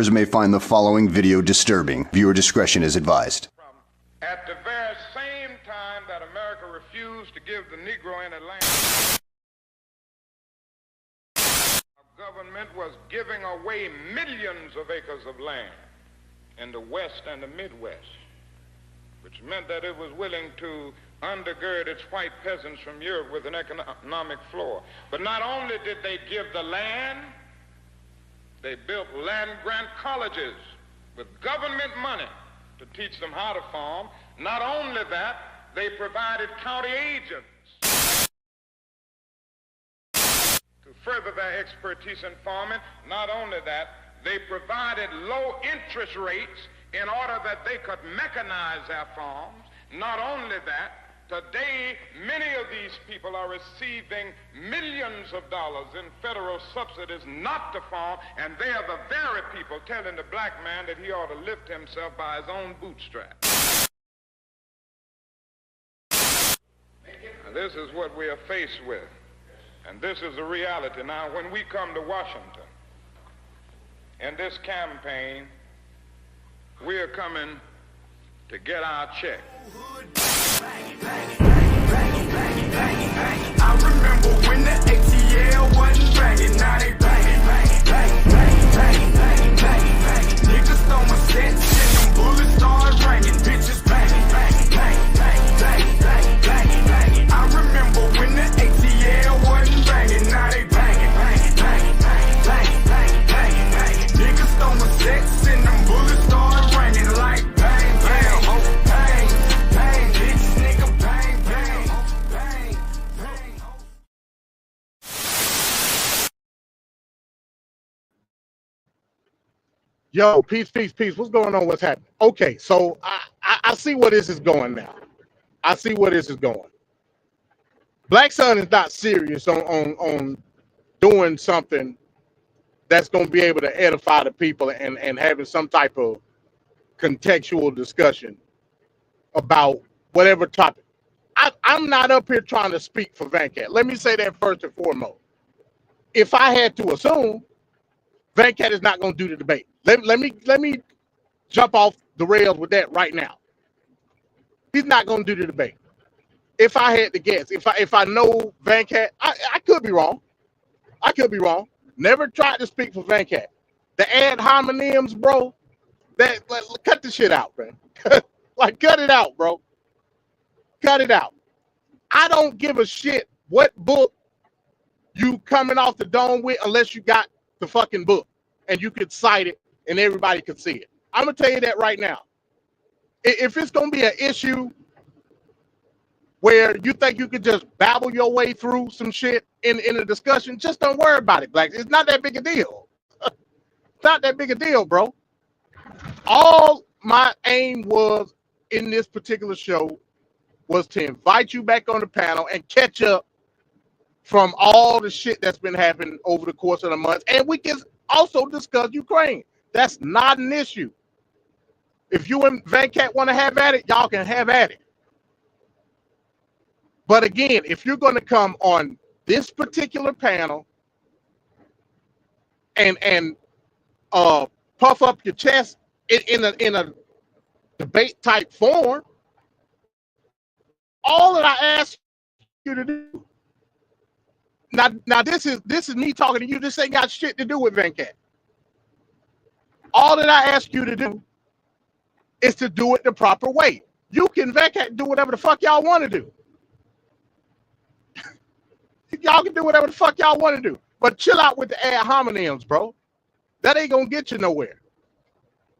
Viewers may find the following video disturbing. Viewer discretion is advised. At the very same time that America refused to give the Negro any land, our government was giving away millions of acres of land in the West and the Midwest, which meant that it was willing to undergird its white peasants from Europe with an economic floor. But not only did they give the land, they built land-grant colleges with government money to teach them how to farm. Not only that, they provided county agents to further their expertise in farming. Not only that, they provided low interest rates in order that they could mechanize their farms. Not only that, today, many of these people are receiving millions of dollars in federal subsidies not to farm, and they are the very people telling the black man that he ought to lift himself by his own bootstraps. Now, this is what we are faced with, and this is the reality. Now, when we come to Washington in this campaign, we are coming to get our check. I remember when the ATL wasn't banging, now they banging, banging, banging, banging, banging, banging, banging. Niggas throwing sets and them bullets start ringing, bitches banging, banging, banging, banging, banging, banging, banging, banging. I remember when the ATL wasn't banging, now they banging, banging, banging, banging, banging, banging, banging, banging. Niggas throwing sets and them bullets start ringing like bang, bang, oh, bang, bang, bitch, nigga, bang, bang, bang, bang, oh. Yo, peace. What's going on? What's happening? Okay, so I see where this is going now. I see where this is going. Blackson is not serious on doing something that's going to be able to edify the people and having some type of contextual discussion about whatever topic. I'm not up here trying to speak for Vancat. Let me say that first and foremost. If I had to assume, Vancat is not going to do the debate. Let me jump off the rails with that right now. He's not going to do the debate. If I had to guess, if I know Vancat, I could be wrong. I could be wrong. Never tried to speak for Vancat. The ad hominems, bro. Cut the shit out, man. Like, cut it out, bro. Cut it out. I don't give a shit what book you coming off the dome with unless you got the fucking book and you could cite it and everybody could see it. I'm gonna tell you that right now. If it's gonna be an issue where you think you could just babble your way through some shit in a discussion, just don't worry about it, Black. It's not that big a deal. It's not that big a deal, bro. All my aim was in this particular show was to invite you back on the panel and catch up from all the shit that's been happening over the course of the months. And we can also discuss Ukraine. That's not an issue. If you and Vancat want to have at it, y'all can have at it. But again, if you're going to come on this particular panel and puff up your chest in a debate type form, all that I ask you to do. Now this is me talking to you. This ain't got shit to do with Vancat. All that I ask you to do is to do it the proper way. You can Vancat do whatever the fuck y'all want to do. Y'all can do whatever the fuck y'all want to do. But chill out with the ad hominems, bro. That ain't gonna get you nowhere.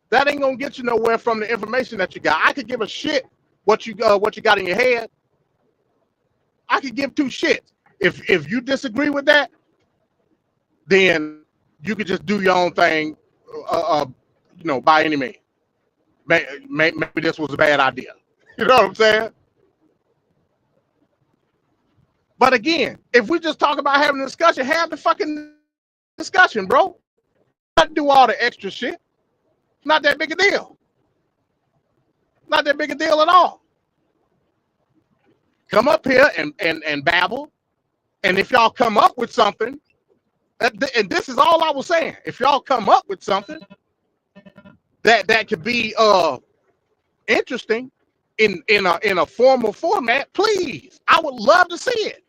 That ain't gonna get you nowhere from the information that you got. I could give a shit what you got in your head. I could give two shits. If you disagree with that, then you could just do your own thing, by any means. Maybe this was a bad idea. You know what I'm saying? But again, if we just talk about having a discussion, have the fucking discussion, bro. Not do all the extra shit. It's not that big a deal. Not that big a deal at all. Come up here and babble. And if y'all come up with something, and this is all I was saying, if y'all come up with something, that could be interesting in a formal format, please. I would love to see it.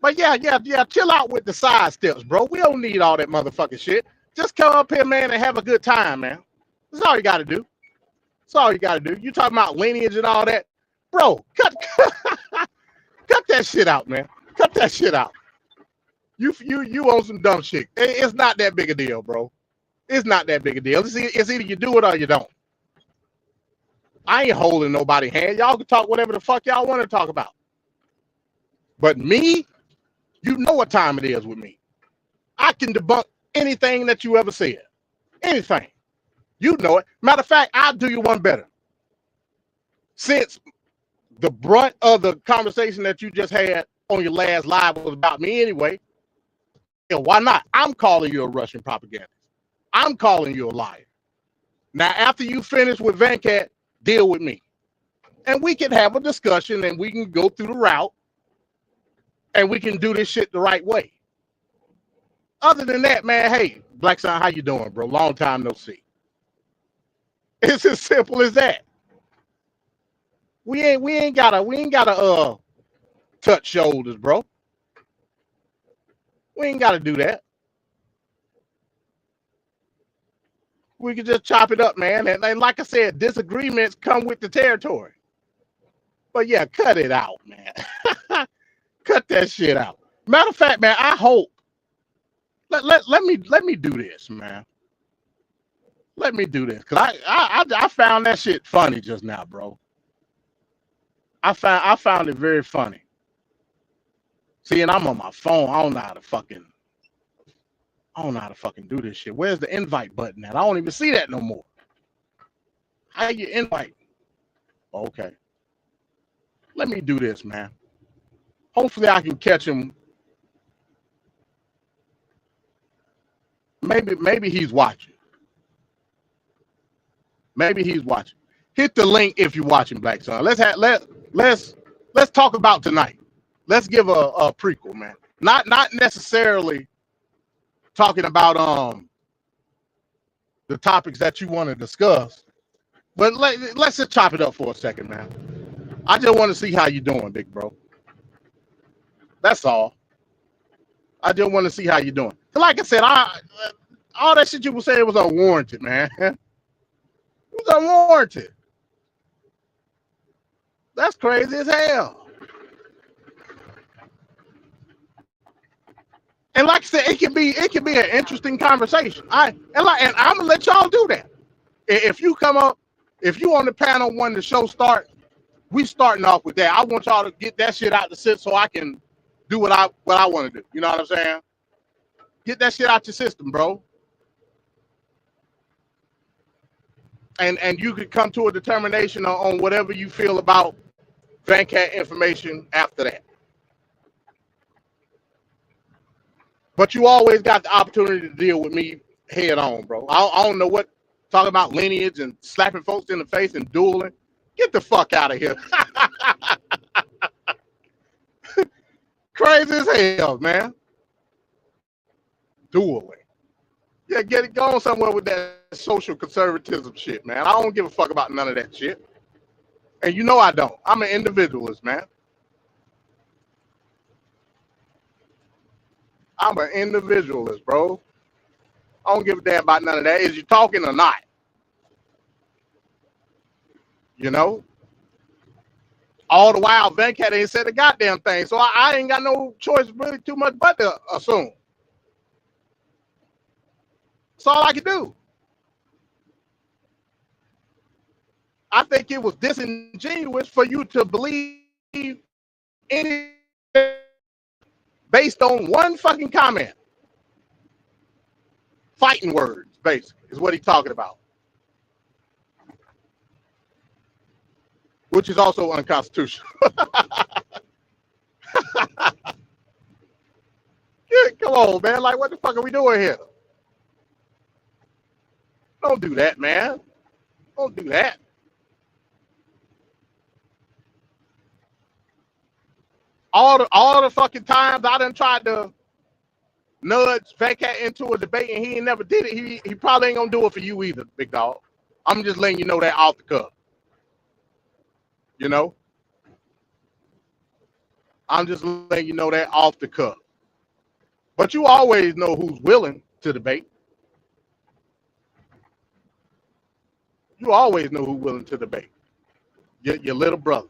But yeah, chill out with the side steps, bro. We don't need all that motherfucking shit. Just come up here, man, and have a good time, man. That's all you got to do. That's all you got to do. You talking about lineage and all that, bro? Cut that shit out, man. Cut that shit out. You on some dumb shit. It's not that big a deal, bro. It's not that big a deal. It's either you do it or you don't. I ain't holding nobody's hand. Y'all can talk whatever the fuck y'all want to talk about. But me, you know what time it is with me. I can debunk anything that you ever said. Anything. You know it. Matter of fact, I'll do you one better. Since the brunt of the conversation that you just had on your last live was about me anyway, yeah, why not? I'm calling you a Russian propagandist. I'm calling you a liar. Now, after you finish with Venkat, deal with me. And we can have a discussion and we can go through the route and we can do this shit the right way. Other than that, man, hey, Blackson, how you doing, bro? Long time no see. It's as simple as that. We ain't gotta touch shoulders, bro. We ain't gotta do that. We can just chop it up, man. And like I said, disagreements come with the territory. But yeah, cut it out, man. Cut that shit out. Matter of fact, man, I hope. Let me do this, man. Let me do this, cause I found that shit funny just now, bro. I found it very funny. See, and I'm on my phone. I don't know how to fucking do this shit. Where's the invite button at? I don't even see that no more. How you invite? Okay. Let me do this, man. Hopefully I can catch him. Maybe he's watching. Maybe he's watching. Hit the link if you're watching, Blackson. Let's talk about tonight. Let's give a prequel, man. Not necessarily talking about the topics that you want to discuss, but let's just chop it up for a second, man. I just want to see how you doing, big bro. That's all. I just want to see how you doing. Like I said, all that shit you were saying was unwarranted, man. It was unwarranted. That's crazy as hell. And like I said, it can be an interesting conversation. And I'm gonna let y'all do that. If you come up, if you on the panel when the show starts, we starting off with that. I want y'all to get that shit out the system so I can do what I want to do. You know what I'm saying? Get that shit out your system, bro. And you could come to a determination on whatever you feel about Venkat information after that. But you always got the opportunity to deal with me head on, bro. I don't know what, talking about lineage and slapping folks in the face and dueling. Get the fuck out of here. Crazy as hell, man. Dueling. Yeah, get it going somewhere with that social conservatism shit, man. I don't give a fuck about none of that shit. And you know I don't. I'm an individualist, man. I'm an individualist, bro. I don't give a damn about none of that. Is you talking or not? You know? All the while, Venkat ain't said a goddamn thing. So I ain't got no choice really too much but to assume. That's all I can do. I think it was disingenuous for you to believe anything based on one fucking comment. Fighting words, basically, is what he's talking about. Which is also unconstitutional. Yeah, come on, man. Like, what the fuck are we doing here? Don't do that, man. Don't do that. All the fucking times I done tried to nudge Fat Cat into a debate and he ain't never did it, he probably ain't gonna do it for you either, big dog. I'm just letting you know that off the cuff. You know, I'm just letting you know that off the cuff. But you always know who's willing to debate. You always know who's willing to debate. Your little brother,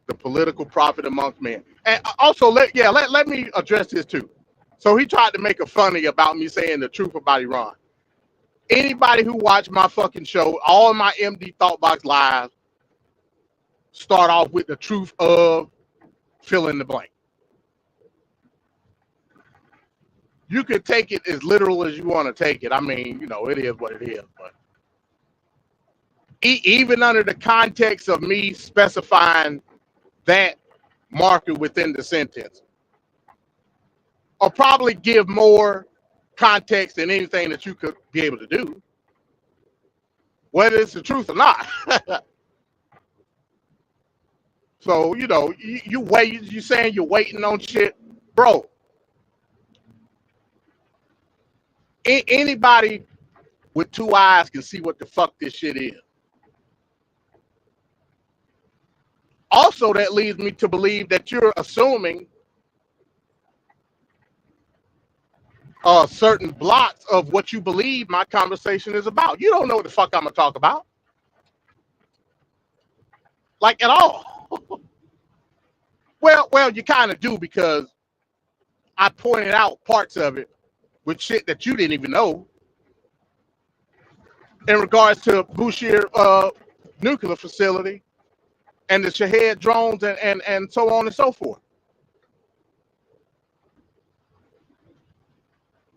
the political prophet amongst men. And also, let me address this too. So he tried to make a funny about me saying the truth about Iran. Anybody who watched my fucking show, all my MD Thoughtbox lives, start off with the truth of fill in the blank. You can take it as literal as you want to take it. I mean, you know, it is what it is. But even under the context of me specifying that marker within the sentence, I'll probably give more context than anything that you could be able to do, whether it's the truth or not. So, you know, you wait, you saying you're waiting on shit, bro. Anybody with two eyes can see what the fuck this shit is. Also, that leads me to believe that you're assuming certain blocks of what you believe my conversation is about. You don't know what the fuck I'm gonna talk about, like at all. Well, you kind of do, because I pointed out parts of it with shit that you didn't even know in regards to Bushehr nuclear facility and the Shahed drones and so on and so forth.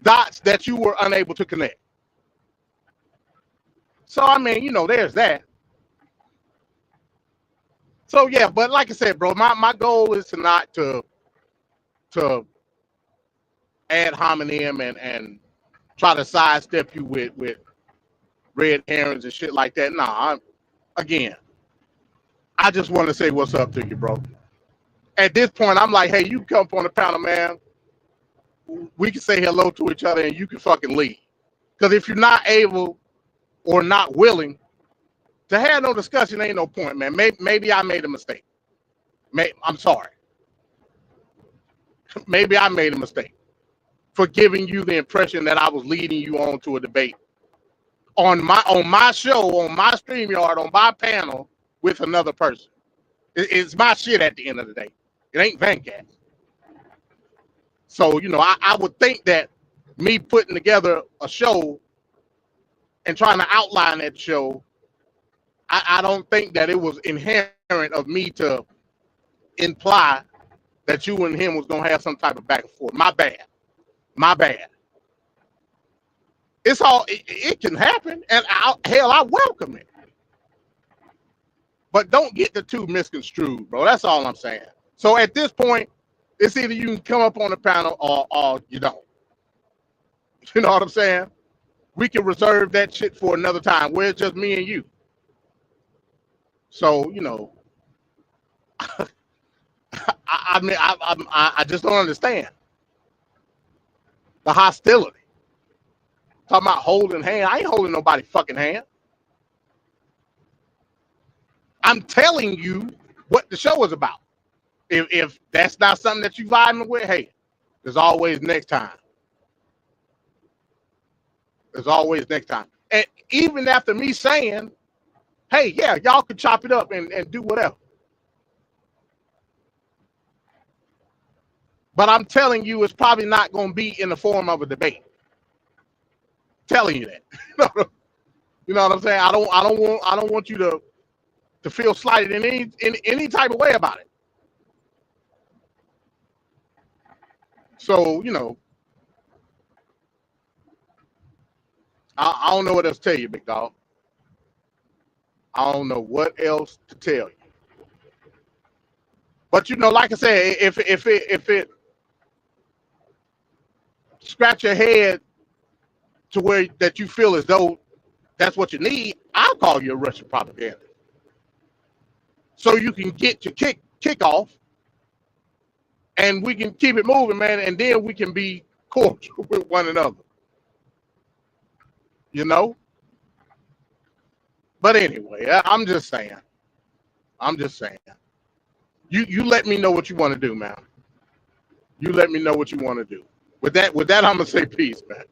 Dots that you were unable to connect. So, I mean, you know, there's that. So, yeah, but like I said, bro, my goal is to not to ad hominem and try to sidestep you with red herrings and shit like that. Nah, I just want to say what's up to you, bro. At this point, I'm like, hey, you come up on the panel, man. We can say hello to each other and you can fucking leave. Because if you're not able or not willing to have no discussion, ain't no point, man. Maybe I made a mistake. I'm sorry. Maybe I made a mistake for giving you the impression that I was leading you on to a debate on my show, on my StreamYard, on my panel with another person. It's my shit at the end of the day. It ain't Vancat. So, you know, I would think that me putting together a show and trying to outline that show, I don't think that it was inherent of me to imply that you and him was going to have some type of back and forth. My bad. It's all, it can happen, and I welcome it. But don't get the two misconstrued, bro. That's all I'm saying. So at this point, it's either you can come up on the panel or you don't. You know what I'm saying? We can reserve that shit for another time where it's just me and you. So, you know, I just don't understand the hostility. Talking about holding hand. I ain't holding nobody's fucking hand. I'm telling you what the show is about. If that's not something that you vibing with, hey, there's always next time. There's always next time. And even after me saying, hey, yeah, y'all can chop it up and do whatever. But I'm telling you, it's probably not going to be in the form of a debate. Telling you that. You know what I'm saying? I don't want you to feel slighted in any type of way about it. So, you know, I don't know what else to tell you, big dog. I don't know what else to tell you. But, you know, like I said, if it scratch your head to where that you feel as though that's what you need, I'll call you a Russian propaganda. So you can get your kick off and we can keep it moving, man, and then we can be cordial with one another. You know? But anyway, I'm just saying. I'm just saying. You let me know what you want to do, man. You let me know what you want to do. With that, I'm gonna say peace, man.